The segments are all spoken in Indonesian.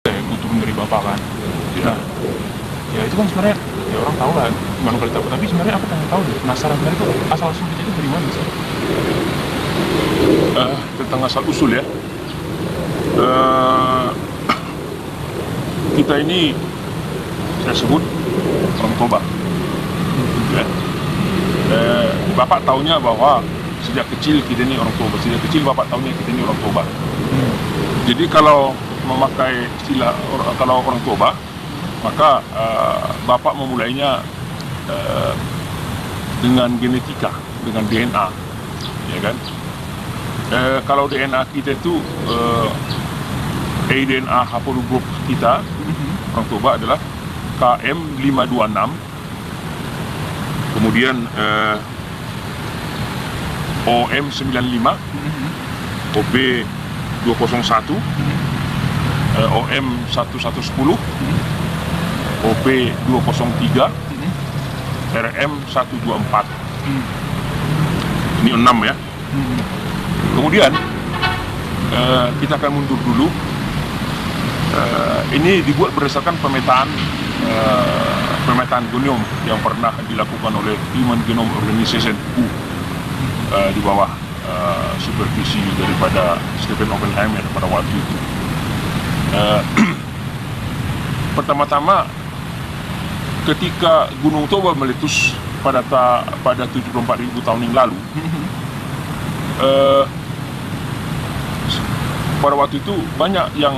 Gue turun dari bapak kan. Ya. Nah, ya itu kan sebenarnya ya orang tahu lah gimana kali tahu, tapi sebenarnya aku pengen tahu deh, penasaran sebenarnya itu asal usul kita itu dari mana sih? Tentang asal usul ya. Kita ini saya sebut orang Toba. Ya. Bapak taunya bahwa sejak kecil kita ini orang Toba. Sejak kecil bapak taunya kita ini orang Toba. Jadi kalau memakai istilah kalau orang Toba, maka bapak memulainya dengan genetika, dengan DNA, ya kan? Kalau DNA kita itu DNA haplogroup kita orang Toba adalah KM526, kemudian OM95, OB201, OM1110, OP203, RM124. Ini 6 ya. Kemudian kita akan mundur dulu. Ini dibuat berdasarkan pemetaan genom yang pernah dilakukan oleh Human Genome Organization di bawah supervisi daripada Stephen Oppenheimer pada waktu itu. Pertama-tama ketika Gunung Toba meletus pada 74.000 tahun yang lalu, pada waktu itu banyak yang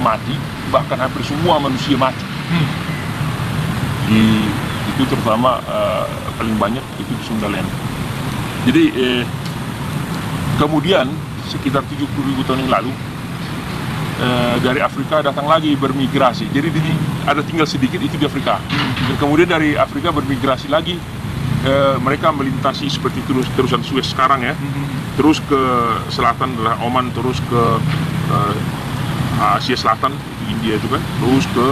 mati, bahkan hampir semua manusia mati. Itu terutama paling banyak itu di Sundaland. Jadi kemudian sekitar 70.000 tahun yang lalu dari Afrika datang lagi bermigrasi. Jadi ada tinggal sedikit itu di Afrika. Dan kemudian dari Afrika bermigrasi lagi, mereka melintasi seperti terusan Suez sekarang ya. Terus ke selatan adalah Oman, terus ke Asia Selatan, India itu kan, terus ke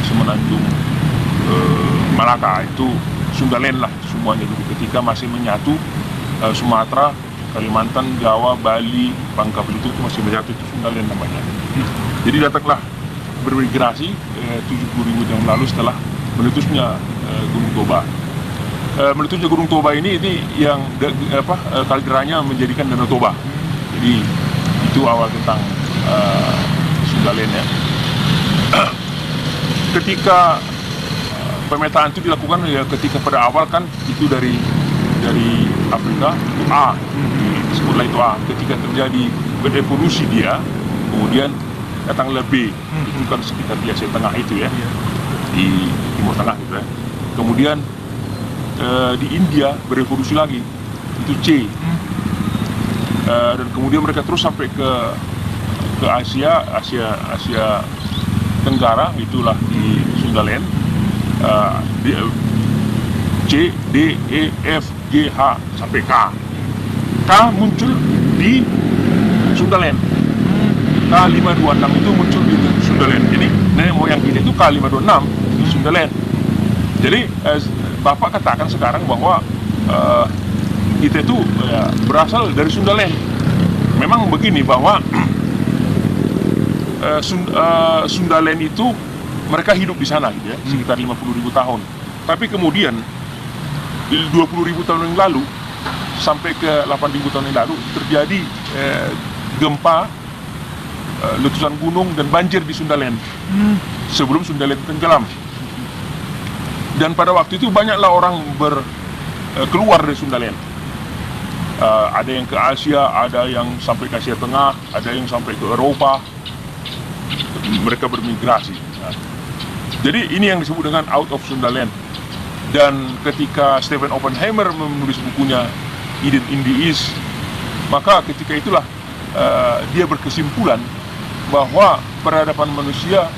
semenanjung Malaka, itu Sundaland lah semuanya dulu ketika masih menyatu. Sumatera, Kalimantan, Jawa, Bali, Bangka Belitung itu masih menyatu, itu Sundaland namanya. Jadi datanglah bermigrasi 70.000 tahun lalu setelah meletusnya Gunung Toba. Meletusnya Gunung Toba ini yang kalderanya menjadikan Danau Toba. Jadi itu awal tentang Sundaland ya. Ketika pemetaan itu dilakukan ya, ketika pada awal kan itu dari Afrika itu A, disebutlah itu A. Ketika terjadi berevolusi dia, kemudian datanglah B, itu kan sekitar di Asia Tengah itu ya, di Timur Tengah gitu ya. Kemudian di India berevolusi lagi, itu C. Dan kemudian mereka terus sampai ke Asia Tenggara, itulah di Sundaland. C, D, E, F, G, H sampai K. K muncul di Sundaland. K526 itu muncul di Sundaland. Jadi nenek moyang kita itu K526 di Sundaland. Jadi Bapak katakan sekarang bahwa kita itu berasal dari Sundaland. Memang begini bahwa Sundaland itu mereka hidup di sana gitu ya, sekitar 50.000 tahun. Tapi kemudian 20.000 tahun yang lalu sampai ke 8.000 tahun yang lalu terjadi gempa, letusan gunung dan banjir di Sundaland sebelum Sundaland tenggelam. Dan pada waktu itu banyaklah orang keluar dari Sundaland. Ada yang ke Asia, ada yang sampai ke Asia Tengah, ada yang sampai ke Eropa. Mereka bermigrasi. Jadi ini yang disebut dengan Out of Sundaland. Dan ketika Stephen Oppenheimer menulis bukunya Eden in the East, maka ketika itulah dia berkesimpulan bahwa peradaban manusia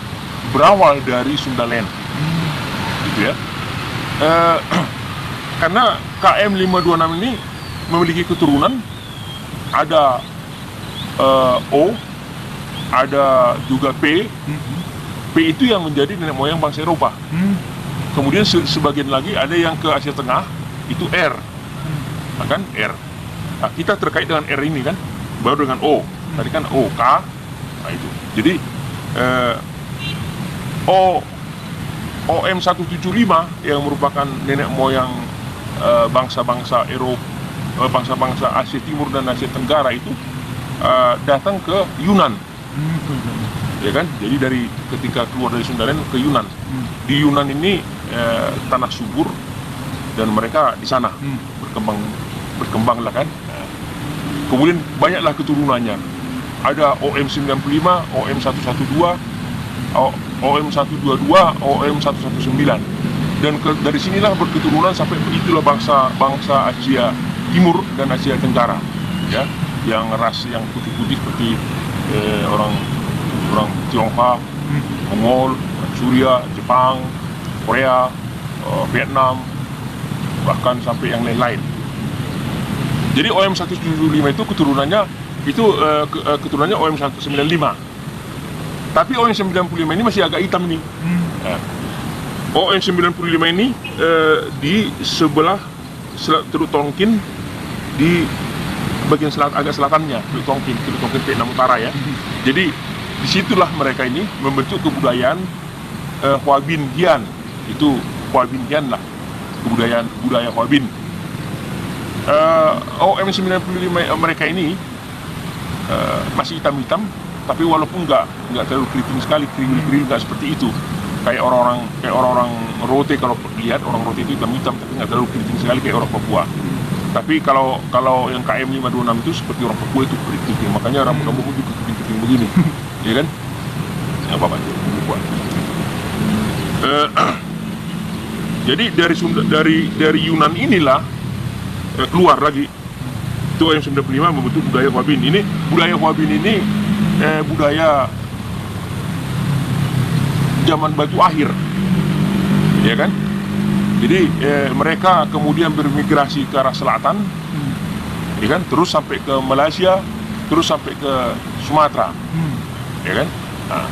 berawal dari Sundaland, gitu ya. Karena KM526 ini memiliki keturunan, ada O, ada juga P. P itu yang menjadi nenek moyang bangsa Eropa. Kemudian sebagian lagi ada yang ke Asia Tengah, itu R. Kan R. Nah, kita terkait dengan R ini kan, baru dengan O. Tadi kan O, K. Nah itu. Jadi OM 175 yang merupakan nenek moyang bangsa-bangsa Eropa, bangsa-bangsa Asia Timur dan Asia Tenggara itu datang ke Yunan, ya kan? Jadi dari ketika keluar dari Sundaland ke Yunan, di Yunan ini tanah subur dan mereka di sana berkembang lah kan. Kemudian banyaklah keturunannya. Ada OM 95, OM 112, OM 122, OM 119. Dan dari sinilah berketurunan sampai itulah bangsa Asia Timur dan Asia Tenggara, ya, yang ras yang putih-putih seperti orang Tionghoa, Mongol, Surya, Jepang, Korea, Vietnam, bahkan sampai yang lain-lain. Jadi OM 175 itu keturunannya OM 195. Tapi OM 95 ini masih agak hitam nih. OM 95 ini di sebelah Teluk Tonkin, di bagian agak selatannya Teluk Tonkin Vietnam Utara ya. Jadi disitulah mereka ini membentuk kebudayaan Hoa Binh Gian. Itu Hoa Binh Gian lah, budaya Hoa Binh. OM 95 mereka ini masih hitam-hitam, tapi walaupun nggak terlalu keriting sekali, kriwil nggak seperti itu. Kayak orang Rote, kalau lihat orang Rote itu hitam-hitam, tapi nggak terlalu keriting sekali kayak orang Papua. Tapi kalau yang KM 526 itu seperti orang Papua itu keriting, makanya rambut-rambutnya juga keriting begini, ya kan? Ya apa itu Papua. Jadi dari Yunan inilah keluar lagi itu OM 95 membentuk budaya Hoa Binh. Ini budaya Hoa Binh ini budaya zaman batu akhir, ya kan? Jadi mereka kemudian bermigrasi ke arah selatan, ya kan? Terus sampai ke Malaysia, terus sampai ke Sumatera, ya kan? Nah,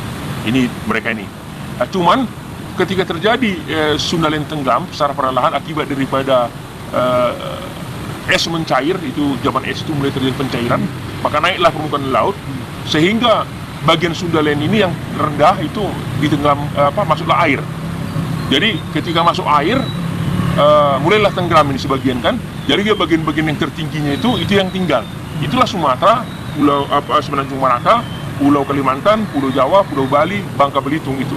ini mereka ini. Cuman ketika terjadi Sundaland tenggelam secara perlahan akibat daripada es mencair, itu zaman es itu mulai terjadi pencairan, maka naiklah permukaan laut sehingga bagian Sundaland ini yang rendah itu ditenggelam, masuklah air. Jadi ketika masuk air mulailah tenggelam ini sebagian kan. Jadi dia bagian-bagian yang tertingginya itu yang tinggal. Itulah Sumatera, Pulau Semenanjung Malaka, Pulau Kalimantan, Pulau Jawa, Pulau Bali, Bangka Belitung itu.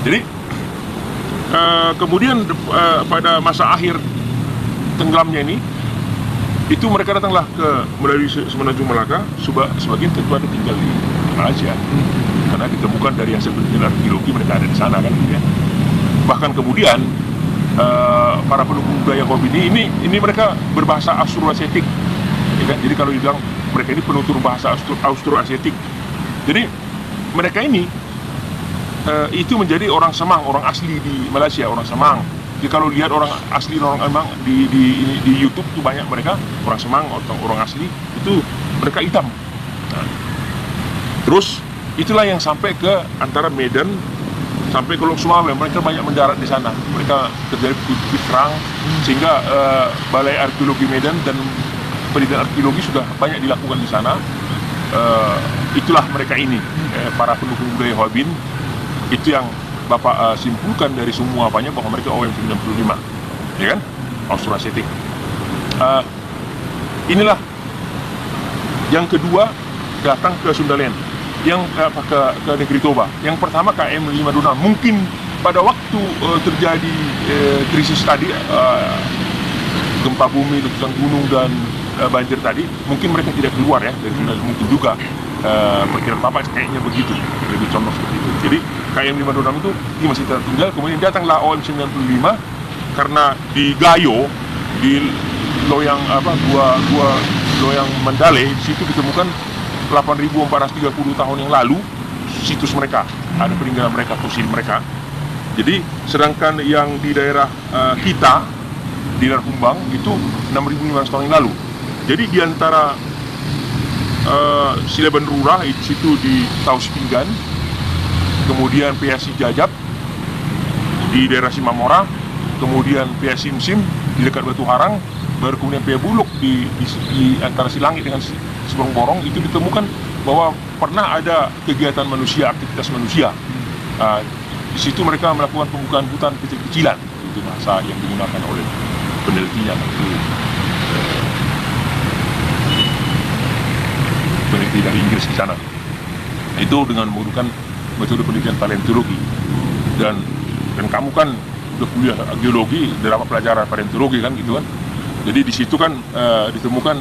Jadi kemudian pada masa akhir tenggelamnya ini, itu mereka datanglah melalui Semenanjung Malaka, sebagian tentu ada tinggal di Malaysia, karena ditemukan dari hasil penelitian arkeologi mereka ada di sana kan, ya. Bahkan kemudian para pendukung budaya Hoa Binh ini mereka berbahasa Austroasiatik, ya kan? Jadi kalau dibilang mereka ini penutur bahasa Austroasiatik. Jadi mereka ini itu menjadi orang Semang, orang asli di Malaysia, orang Semang. Jadi kalau lihat orang asli, orang emang di YouTube tuh banyak mereka orang Semang, orang asli itu mereka hitam. Nah, terus itulah yang sampai ke antara Medan sampai ke Lok Sumawe, mereka banyak mendarat di sana. Mereka terjadi perang sehingga Balai Arkeologi Medan dan penelitian arkeologi sudah banyak dilakukan di sana. Itulah mereka ini, para pendukung budaya Hoa Binh. Itu yang Bapak simpulkan dari semua apanya bahwa mereka OM 95, ya kan? Austroasiatik. Inilah yang kedua datang ke Sundaland, yang ke Negeri Toba. Yang pertama KM 526. Mungkin pada waktu terjadi krisis tadi, gempa bumi, letusan gunung dan banjir tadi, mungkin mereka tidak keluar ya dari Sundaland. Mungkin juga perkiraan Bapak kayaknya begitu, lebih condong seperti itu. Jadi KM 526 itu dia masih tertinggal. Kemudian datanglah OM 95 karena di Gayo, di loyang gua loyang Mandalay, di situ ditemukan 8.430 tahun yang lalu situs mereka, ada peninggalan mereka, fosil mereka. Jadi sedangkan yang di daerah kita di daerah Humbang itu 6.500 tahun yang lalu. Jadi di antara Silaban Rurah itu di Taus Pinggan, kemudian PSI Jajab di daerah Simamora, kemudian PSI Simsim di dekat Batu Harang, baru kemudian PSI Buluk di antara Silangit dengan Siborong Borong itu ditemukan bahwa pernah ada kegiatan manusia, aktivitas manusia. Di situ mereka melakukan pembukaan hutan kecil-kecilan. Itu bahasa yang digunakan oleh penelitinya. Itu peneliti dari Inggris di sana. Itu dengan menggunakan metode penelitian paleontologi. Dan kamu kan udah kuliah geologi, udah dapat pelajaran paleontologi kan gitu kan. Jadi di situ kan ditemukan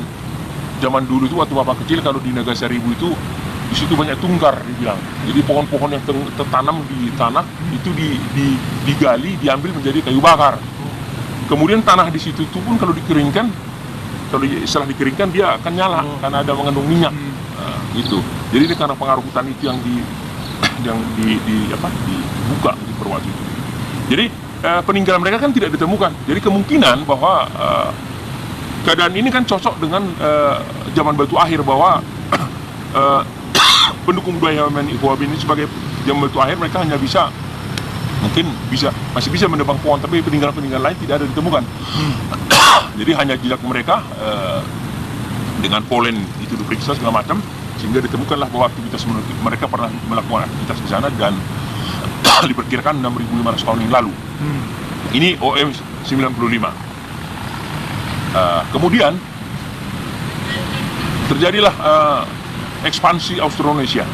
zaman dulu itu waktu bapak kecil, kalau di Naga Seribu itu di situ banyak tunggar dibilang. Jadi pohon-pohon yang tertanam di tanah itu digali, diambil menjadi kayu bakar. Kemudian tanah di situ itu pun kalau dikeringkan, setelah dikeringkan dia akan nyala karena ada mengandung minyak. Gitu. Jadi ini karena pengaruh hutan itu yang dibuka di perwatu itu. Jadi peninggalan mereka kan tidak ditemukan. Jadi kemungkinan bahwa keadaan ini kan cocok dengan zaman batu akhir, bahwa pendukung budaya Ikhwabin ini sebagai zaman batu akhir mereka hanya masih bisa menebang pohon, tapi peninggalan-peninggalan lain tidak ada ditemukan. Jadi hanya jejak mereka dengan polen itu diperiksa segala macam, sehingga ditemukanlah bahwa mereka pernah melakukan aktivitas di sana, dan diperkirakan 6.500 tahun yang lalu. Ini OM 95. Kemudian terjadilah ekspansi Austronesia.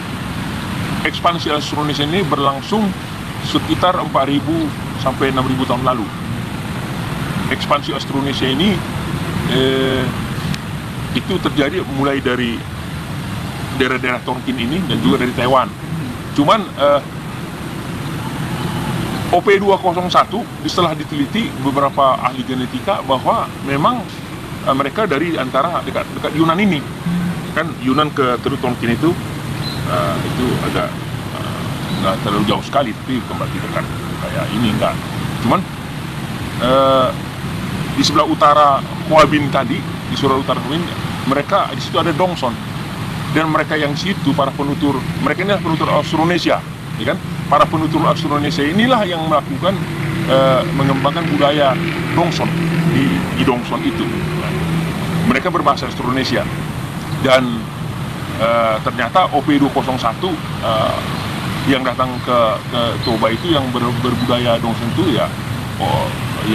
Ekspansi Austronesia ini berlangsung sekitar 4.000 sampai 6.000 tahun lalu. Ekspansi Austronesia ini itu terjadi mulai dari daerah-daerah Tonkin ini dan juga dari Taiwan. Cuman OP201 setelah diteliti beberapa ahli genetika bahwa memang mereka dari antara dekat Yunan ini. Kan Yunan ke Teluk Tonkin itu agak nggak terlalu jauh sekali, tapi kembali dekat kayak ini enggak. Cuman di sebelah utara Hwabin tadi, di sebelah utara Hwabin, mereka di situ ada Dongson, dan mereka yang situ para penutur, mereka ini adalah penutur Austronesia, ya kan? Para penutur Austronesia inilah yang melakukan mengembangkan budaya Dongson di Dongson itu. Mereka berbahasa Austronesia, dan ternyata OP201 yang datang ke Toba itu yang berbudaya Dongson itu ya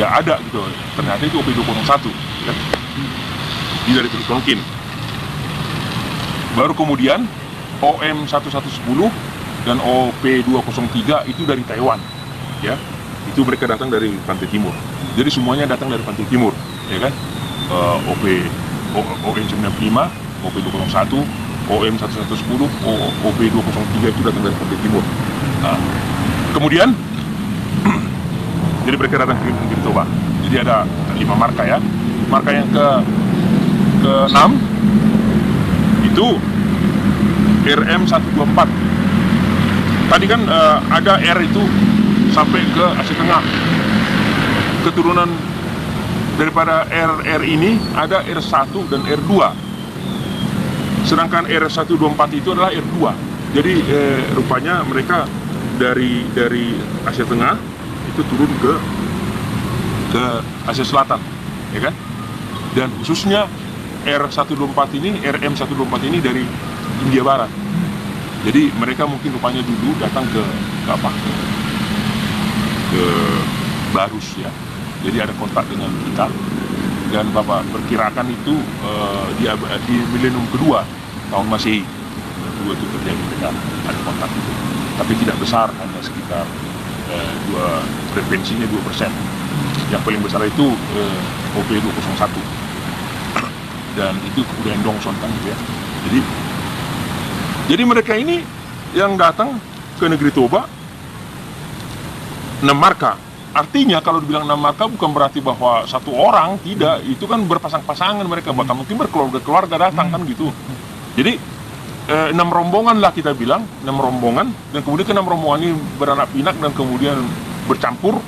ada gitu. Ternyata itu OP201 kan? Di dari Teluk Tonkin. Baru kemudian OM1110 dan OP203 itu dari Taiwan, ya. Itu mereka datang dari pantai timur. Jadi semuanya datang dari pantai timur, ya kan? OM95, OP201, OM1110, OP203 itu datang dari pantai timur. Nah, kemudian jadi mereka datang ke Toba. Jadi ada 5 marka, ya. Marka yang ke-6 itu RM124. Tadi kan ada R itu sampai ke Asia Tengah. Keturunan daripada R ini ada R1 dan R2. Sedangkan R124 itu adalah R2. Jadi rupanya mereka dari Asia Tengah itu turun ke Asia Selatan, ya kan? Dan khususnya RM124 ini dari India Barat. Jadi mereka mungkin rupanya dulu datang ke Barus, ya. Jadi ada kontak dengan kita, dan Bapak perkirakan itu di milenium kedua tahun Masehi itu terjadi, mereka ada kontak itu, tapi tidak besar, hanya sekitar frekuensinya 2%. Yang paling besar itu OP201, dan itu kemudian Dongson kan, gitu ya. Jadi mereka ini yang datang ke negeri Toba 6 marka. Artinya kalau dibilang 6 marka bukan berarti bahwa satu orang, tidak. Itu kan berpasang-pasangan mereka, bahkan mungkin berkeluarga-keluarga datang kan gitu. Jadi 6 rombongan lah kita bilang, 6 rombongan, dan kemudian ke 6 rombongan ini beranak pinak dan kemudian bercampur